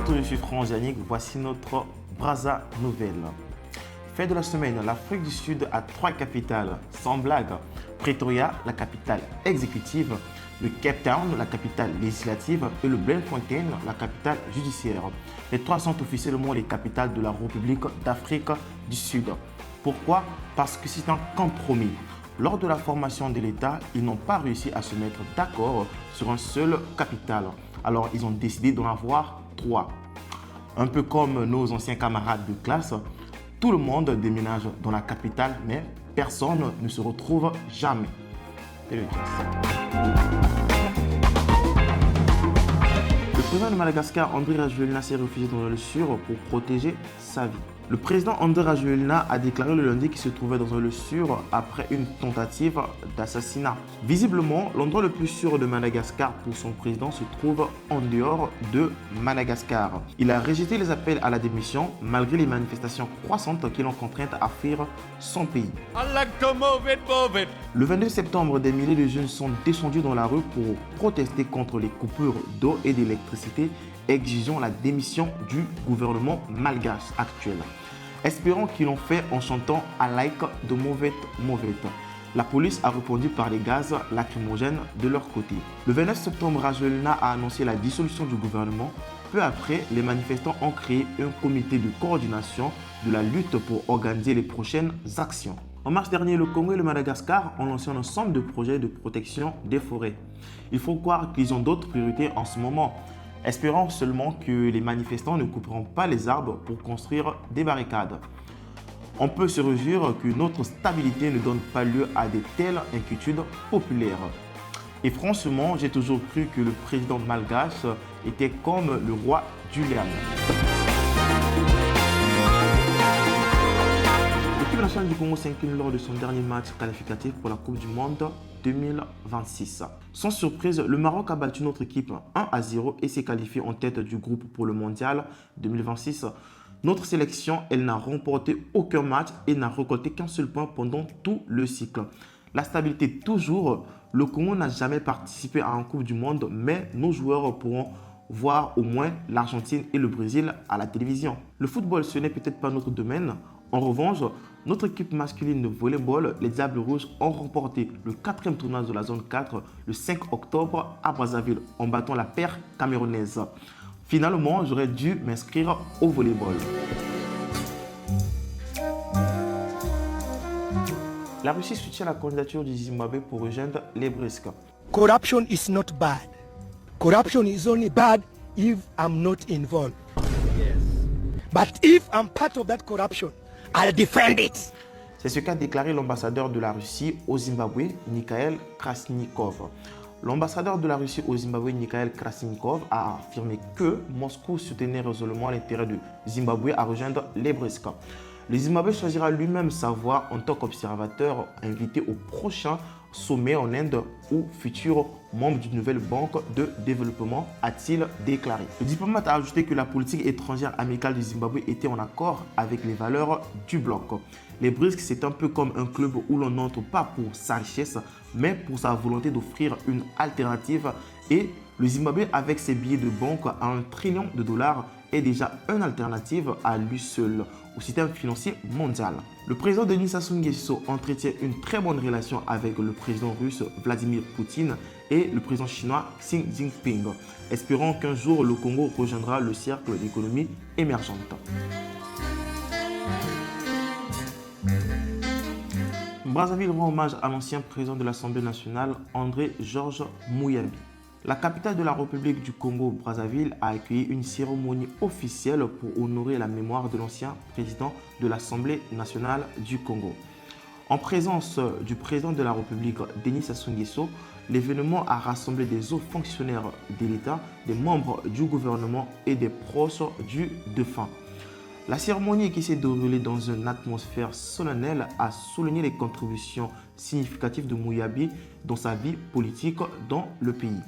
tous, je suis France Yannick, voici notre Brazza Nouvelle. Fait de la semaine, l'Afrique du Sud a 3 capitales, sans blague. Pretoria, la capitale exécutive, le Cape Town, la capitale législative, et le Bloemfontein, la capitale judiciaire. Les 3 sont officiellement les capitales de la République d'Afrique du Sud. Pourquoi? Parce que c'est un compromis. Lors de la formation de l'État, ils n'ont pas réussi à se mettre d'accord sur un seul capital. Alors, ils ont décidé d'en avoir 3. Un peu comme nos anciens camarades de classe, tout le monde déménage dans la capitale, mais personne ne se retrouve jamais. Et le président de Madagascar, Andry Rajoelina, s'est réfugié dans le sud pour protéger sa vie. Le président Andry Rajoelina a déclaré le lundi qu'il se trouvait dans le sud après une tentative d'assassinat. Visiblement, l'endroit le plus sûr de Madagascar pour son président se trouve en dehors de Madagascar. Il a rejeté les appels à la démission malgré les manifestations croissantes qui l'ont contraint à fuir son pays. Le 22 septembre, des milliers de jeunes sont descendus dans la rue pour protester contre les coupures d'eau et d'électricité, exigeant la démission du gouvernement malgache actuel. Espérons qu'ils l'ont fait en chantant « I like de mauvette mauvette ». La police a répondu par les gaz lacrymogènes de leur côté. Le 29 septembre, Rajoelina a annoncé la dissolution du gouvernement. Peu après, les manifestants ont créé un comité de coordination de la lutte pour organiser les prochaines actions. En mars dernier, le Congo et le Madagascar ont lancé un ensemble de projets de protection des forêts. Il faut croire qu'ils ont d'autres priorités en ce moment. Espérons seulement que les manifestants ne couperont pas les arbres pour construire des barricades. On peut se réjouir que notre stabilité ne donne pas lieu à de telles inquiétudes populaires. Et franchement, j'ai toujours cru que le président malgache était comme le roi Julian. L'équipe nationale du Congo s'incline lors de son dernier match qualificatif pour la Coupe du Monde 2026. Sans surprise, le Maroc a battu notre équipe 1-0 et s'est qualifié en tête du groupe pour le Mondial 2026. Notre sélection, elle n'a remporté aucun match et n'a récolté qu'un seul point pendant tout le cycle. La stabilité toujours, le Congo n'a jamais participé à une Coupe du Monde, mais nos joueurs pourront voir au moins l'Argentine et le Brésil à la télévision. Le football, ce n'est peut-être pas notre domaine. En revanche, notre équipe masculine de volleyball, les Diables Rouges, ont remporté le 4e tournoi de la zone 4 le 5 octobre à Brazzaville en battant la paire camerounaise. Finalement, j'aurais dû m'inscrire au volleyball. La Russie soutient la candidature du Zimbabwe pour rejoindre les BRICS. Corruption is not bad. Corruption is only bad if I'm not involved. Yes. But if I'm part of that corruption, I'll defend it. C'est ce qu'a déclaré l'ambassadeur de la Russie au Zimbabwe, Mikhail Krasnikov. L'ambassadeur de la Russie au Zimbabwe, Mikhail Krasnikov, a affirmé que Moscou soutenait résolument l'intérêt du Zimbabwe à rejoindre les BRICS. Le Zimbabwe choisira lui-même sa voie en tant qu'observateur invité au prochain sommet en Inde ou futur membre d'une nouvelle banque de développement, a-t-il déclaré. Le diplomate a ajouté que la politique étrangère amicale du Zimbabwe était en accord avec les valeurs du bloc. Les BRICS, c'est un peu comme un club où l'on n'entre pas pour sa richesse, mais pour sa volonté d'offrir une alternative. Et le Zimbabwe, avec ses billets de banque à $1 trillion, est déjà une alternative à lui seul au système financier mondial. Le président Denis Sassou Nguesso entretient une très bonne relation avec le président russe Vladimir Poutine et le président chinois Xi Jinping. Espérons qu'un jour le Congo rejoindra le cercle d'économie émergente. Brazzaville rend hommage à l'ancien président de l'Assemblée nationale, André Georges Mouyabi. La capitale de la République du Congo, Brazzaville, a accueilli une cérémonie officielle pour honorer la mémoire de l'ancien président de l'Assemblée nationale du Congo. En présence du président de la République, Denis Sassou Nguesso, l'événement a rassemblé des hauts fonctionnaires de l'État, des membres du gouvernement et des proches du défunt. La cérémonie, qui s'est déroulée dans une atmosphère solennelle, a souligné les contributions significatives de Mouyabi dans sa vie politique dans le pays.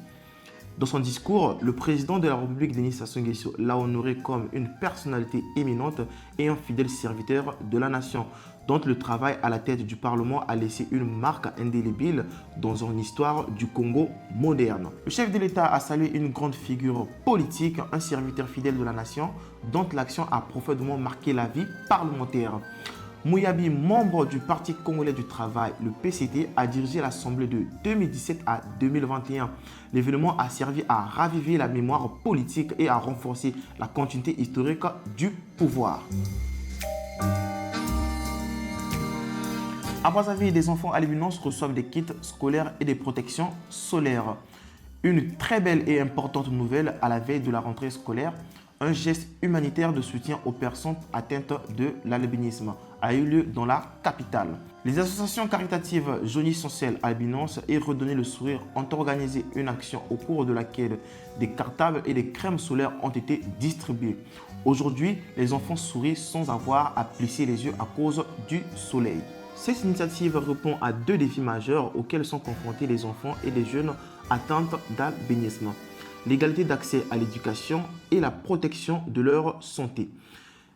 Dans son discours, le président de la République, Denis Sassou Nguesso, l'a honoré comme une personnalité éminente et un fidèle serviteur de la nation. dont le travail à la tête du Parlement a laissé une marque indélébile dans une histoire du Congo moderne. Le chef de l'État a salué une grande figure politique, un serviteur fidèle de la nation, dont l'action a profondément marqué la vie parlementaire. Mouyabi, membre du Parti congolais du travail, le PCT, a dirigé l'Assemblée de 2017 à 2021. L'événement a servi à raviver la mémoire politique et à renforcer la continuité historique du pouvoir. À Brazzaville, des enfants albinos reçoivent des kits scolaires et des protections solaires. Une très belle et importante nouvelle à la veille de la rentrée scolaire, un geste humanitaire de soutien aux personnes atteintes de l'albinisme a eu lieu dans la capitale. Les associations caritatives Johnny Soncel Albinos et Redonner le sourire ont organisé une action au cours de laquelle des cartables et des crèmes solaires ont été distribués. Aujourd'hui, les enfants sourient sans avoir à plisser les yeux à cause du soleil. Cette initiative répond à deux défis majeurs auxquels sont confrontés les enfants et les jeunes atteints d'albinisme: l'égalité d'accès à l'éducation et la protection de leur santé.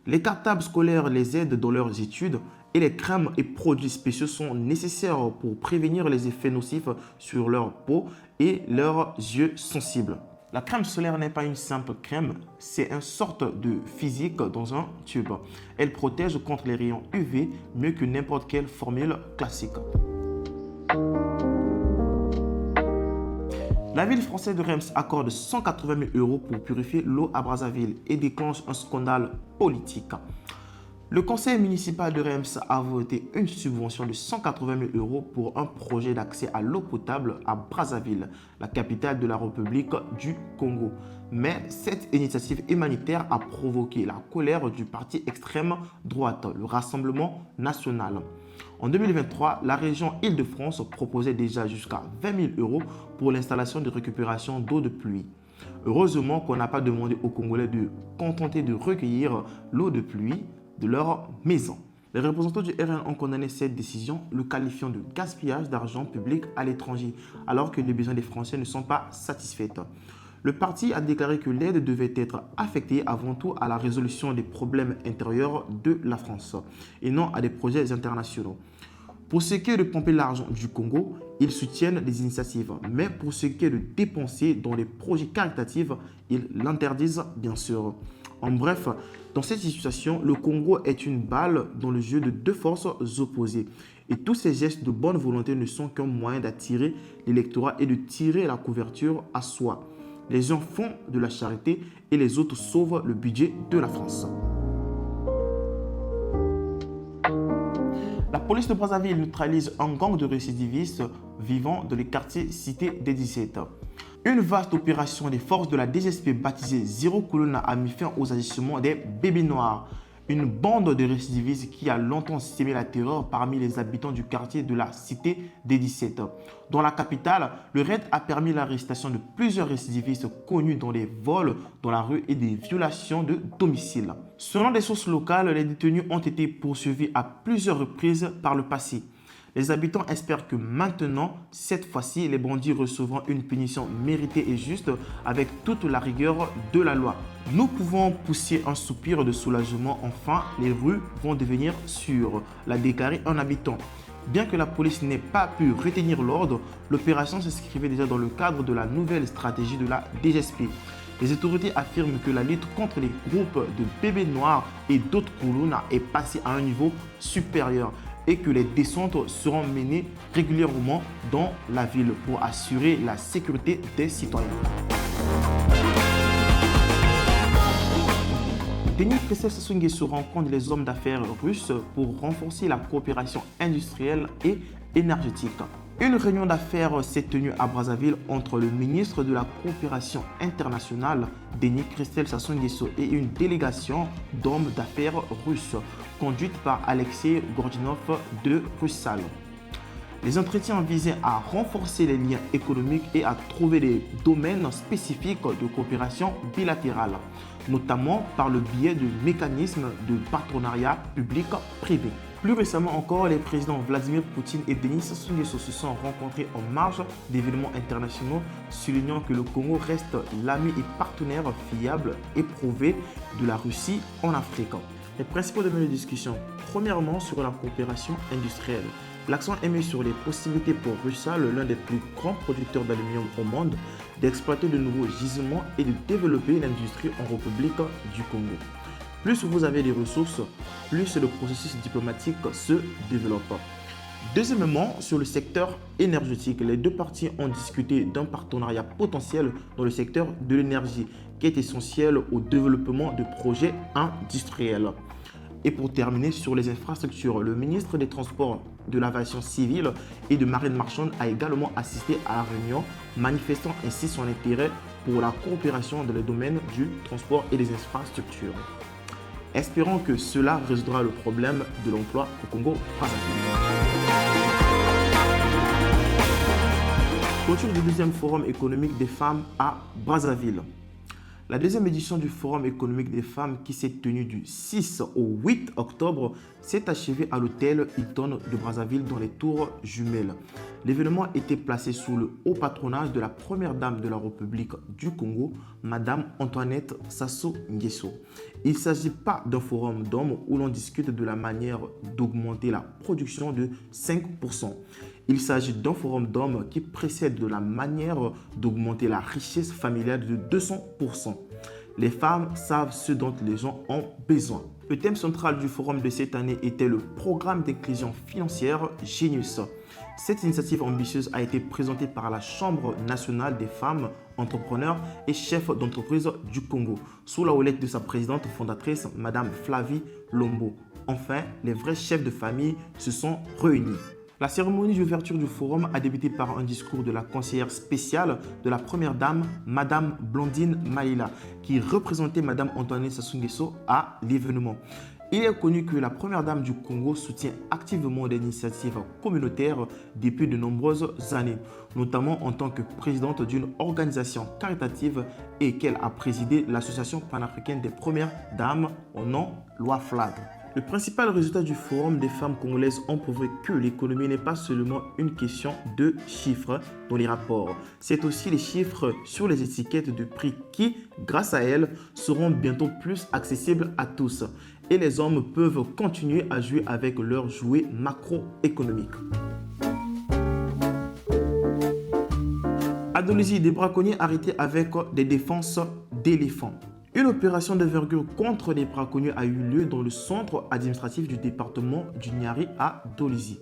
Les cartables scolaires les aident dans leurs études et les crèmes et produits spéciaux sont nécessaires pour prévenir les effets nocifs sur leur peau et leurs yeux sensibles. La crème solaire n'est pas une simple crème, c'est une sorte de physique dans un tube. Elle protège contre les rayons UV mieux que n'importe quelle formule classique. La ville française de Reims accorde 180 000 € pour purifier l'eau à Brazzaville et déclenche un scandale politique. Le conseil municipal de Reims a voté une subvention de 180 000 € pour un projet d'accès à l'eau potable à Brazzaville, la capitale de la République du Congo. Mais cette initiative humanitaire a provoqué la colère du parti extrême droite, le Rassemblement national. En 2023, la région Île-de-France proposait déjà jusqu'à 20 000 € pour l'installation de récupération d'eau de pluie. Heureusement qu'on n'a pas demandé aux Congolais de contenter de recueillir l'eau de pluie de leur maison. Les représentants du RN ont condamné cette décision, le qualifiant de gaspillage d'argent public à l'étranger, alors que les besoins des Français ne sont pas satisfaits. Le parti a déclaré que l'aide devait être affectée avant tout à la résolution des problèmes intérieurs de la France et non à des projets internationaux. Pour ce qui est de pomper l'argent du Congo, ils soutiennent les initiatives, mais pour ce qui est de dépenser dans les projets caritatifs, ils l'interdisent bien sûr. En bref, dans cette situation, le Congo est une balle dans le jeu de deux forces opposées. Et tous ces gestes de bonne volonté ne sont qu'un moyen d'attirer l'électorat et de tirer la couverture à soi. Les uns font de la charité et les autres sauvent le budget de la France. La police de Brazzaville neutralise un gang de récidivistes vivant dans les quartiers cités des 17. Une vaste opération des forces de la DGSP baptisée Zéro Colonna a mis fin aux agissements des bébés noirs. Une bande de récidivistes qui a longtemps sémé la terreur parmi les habitants du quartier de la cité des 17. Dans la capitale, le raid a permis l'arrestation de plusieurs récidivistes connus dans des vols dans la rue et des violations de domicile. Selon des sources locales, les détenus ont été poursuivis à plusieurs reprises par le passé. Les habitants espèrent que maintenant, cette fois-ci, les bandits recevront une punition méritée et juste avec toute la rigueur de la loi. Nous pouvons pousser un soupir de soulagement. Enfin, les rues vont devenir sûres, l'a déclaré un habitant. Bien que la police n'ait pas pu retenir l'ordre, l'opération s'inscrivait déjà dans le cadre de la nouvelle stratégie de la DGSP. Les autorités affirment que la lutte contre les groupes de bébés noirs et d'autres Koulouna est passée à un niveau supérieur et que les descentes seront menées régulièrement dans la ville pour assurer la sécurité des citoyens. Denis Kristell Sassou Nguesso rencontre les hommes d'affaires russes pour renforcer la coopération industrielle et énergétique. Une réunion d'affaires s'est tenue à Brazzaville entre le ministre de la Coopération internationale, Denis Kristell Sassou Nguesso, et une délégation d'hommes d'affaires russes, conduite par Alexei Gordinov de Russal. Les entretiens visaient à renforcer les liens économiques et à trouver des domaines spécifiques de coopération bilatérale, notamment par le biais de mécanismes de partenariat public-privé. Plus récemment encore, les présidents Vladimir Poutine et Denis Sassou Nguesso se sont rencontrés en marge d'événements internationaux, soulignant que le Congo reste l'ami et partenaire fiable et prouvé de la Russie en Afrique. Les principaux domaines de discussion. Premièrement, sur la coopération industrielle. L'accent est mis sur les possibilités pour Rusal, l'un des plus grands producteurs d'aluminium au monde, d'exploiter de nouveaux gisements et de développer l'industrie en République du Congo. Plus vous avez des ressources, plus le processus diplomatique se développe. Deuxièmement, sur le secteur énergétique, les deux parties ont discuté d'un partenariat potentiel dans le secteur de l'énergie qui est essentiel au développement de projets industriels. Et pour terminer, sur les infrastructures, le ministre des Transports, de l'Aviation civile et de Marine marchande a également assisté à la réunion, manifestant ainsi son intérêt pour la coopération dans les domaines du transport et des infrastructures. Espérons que cela résoudra le problème de l'emploi au Congo-Brazzaville. Clôture du deuxième forum économique des femmes à Brazzaville. La deuxième édition du Forum économique des femmes qui s'est tenue du 6 au 8 octobre s'est achevée à l'hôtel Hilton de Brazzaville dans les Tours Jumelles. L'événement était placé sous le haut patronage de la première dame de la République du Congo, Madame Antoinette Sassou Nguesso. Il ne s'agit pas d'un forum d'hommes où l'on discute de la manière d'augmenter la production de 5%. Il s'agit d'un forum d'hommes qui précède de la manière d'augmenter la richesse familiale de 200%. Les femmes savent ce dont les gens ont besoin. Le thème central du forum de cette année était le programme d'inclusion financière Genius. Cette initiative ambitieuse a été présentée par la Chambre nationale des femmes entrepreneurs et chefs d'entreprise du Congo, sous la houlette de sa présidente fondatrice, Madame Flavie Lombo. Enfin, les vrais chefs de famille se sont réunis. La cérémonie d'ouverture du forum a débuté par un discours de la conseillère spéciale de la première dame, Madame Blandine Maïla, qui représentait Madame Antoinette Sassou Nguesso à l'événement. Il est connu que la première dame du Congo soutient activement des initiatives communautaires depuis de nombreuses années, notamment en tant que présidente d'une organisation caritative et qu'elle a présidé l'association panafricaine des premières dames au nom LOAFLAD. Le principal résultat du forum des femmes congolaises ont prouvé que l'économie n'est pas seulement une question de chiffres dans les rapports. C'est aussi les chiffres sur les étiquettes de prix qui, grâce à elles, seront bientôt plus accessibles à tous. Et les hommes peuvent continuer à jouer avec leurs jouets macroéconomiques. À Dolisie, des braconniers arrêtés avec des défenses d'éléphants. Une opération d'envergure contre les braconniers a eu lieu dans le centre administratif du département du Niari à Dolisie.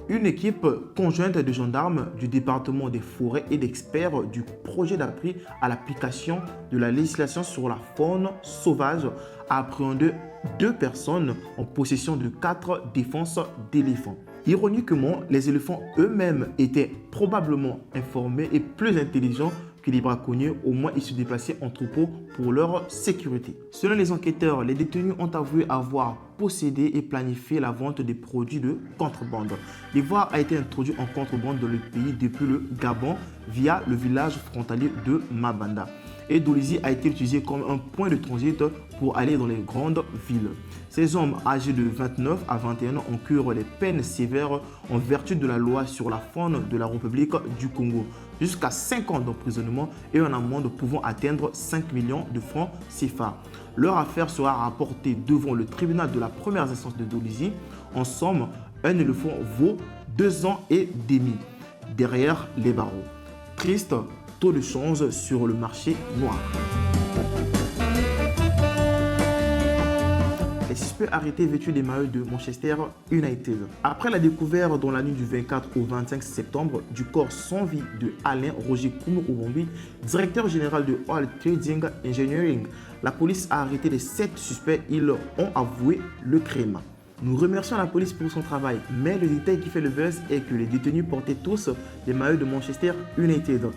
Une équipe conjointe de gendarmes du département des forêts et d'experts du projet d'appui à l'application de la législation sur la faune sauvage a appréhendé 2 personnes en possession de 4 défenses d'éléphants. Ironiquement, les éléphants eux-mêmes étaient probablement informés et plus intelligents que les braconniers, au moins ils se déplaçaient en troupeau pour leur sécurité. Selon les enquêteurs, les détenus ont avoué avoir possédé et planifié la vente des produits de contrebande. L'ivoire a été introduit en contrebande dans le pays depuis le Gabon via le village frontalier de Mabanda. Et Dolisie a été utilisé comme un point de transit pour aller dans les grandes villes. Ces hommes âgés de 29 à 21 ans encourent les peines sévères en vertu de la loi sur la faune de la République du Congo, jusqu'à 5 ans d'emprisonnement et une amende pouvant atteindre 5 millions de francs CFA. Leur affaire sera rapportée devant le tribunal de la première instance de Dolisie. En somme, un éléphant vaut 2 ans et demi derrière les barreaux. Triste taux de change sur le marché noir. Les suspects arrêtés vêtus des maillots de Manchester United. Après la découverte dans la nuit du 24 au 25 septembre du corps sans vie de Alain Roger Koumou-Oubombi, directeur général de All Trading Engineering, la police a arrêté les 7 suspects. Ils ont avoué le crime. Nous remercions la police pour son travail, mais le détail qui fait le buzz est que les détenus portaient tous les maillots de Manchester United.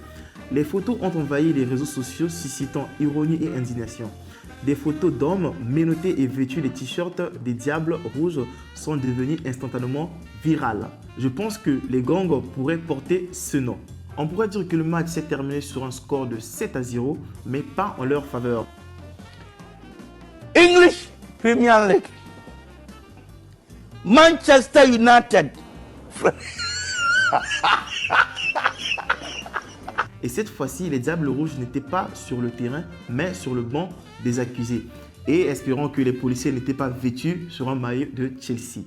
Les photos ont envahi les réseaux sociaux, suscitant ironie et indignation. Des photos d'hommes menottés et vêtus des t-shirts des Diables Rouges sont devenues instantanément virales. Je pense que les gangs pourraient porter ce nom. On pourrait dire que le match s'est terminé sur un score de 7-0, mais pas en leur faveur. English Premier League. Manchester United. Et cette fois-ci, les Diables Rouges n'étaient pas sur le terrain, mais sur le banc des accusés. et espérons que les policiers n'étaient pas vêtus sur un maillot de Chelsea.